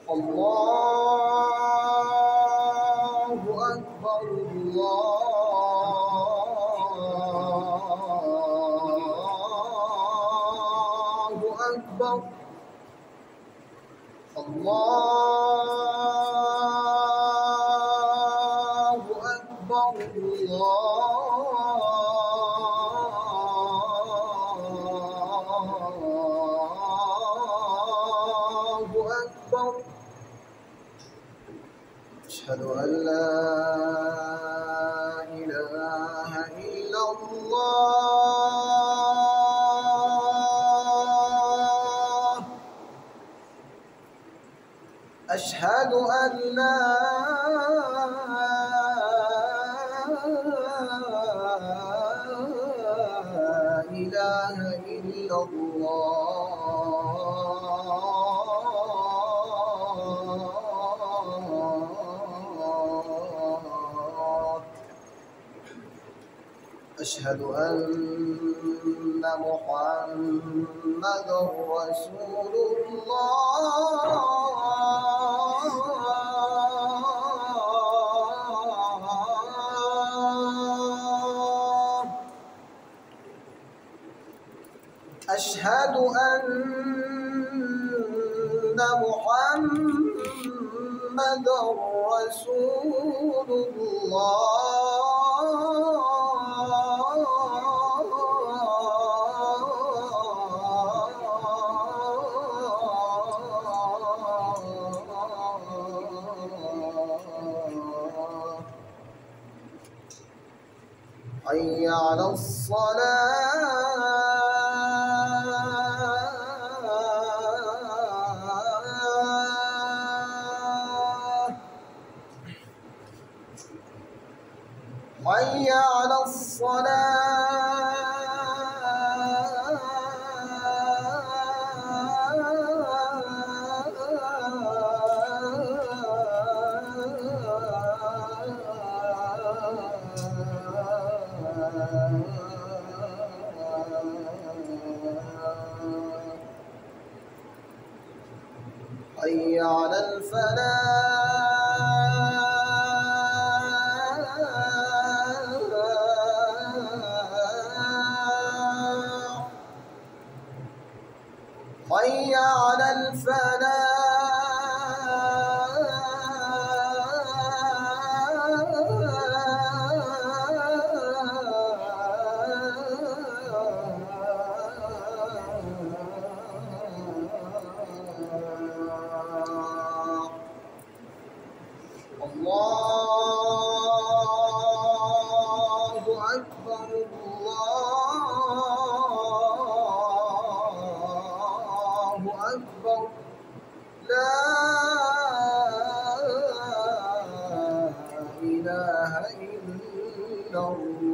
الله أكبر الله أكبر الله أكبر الله أكبر. أشهد أن لا إله إلا الله. أشهد أن لا إله إلا الله. أشهد أن محمدًا رسول الله. أشهد أن محمدًا رسول الله. حي على الصلاة. حي على حي على الفلاح. حي على الفلاح. الله أكبر الله أكبر. لا إله إلا الله.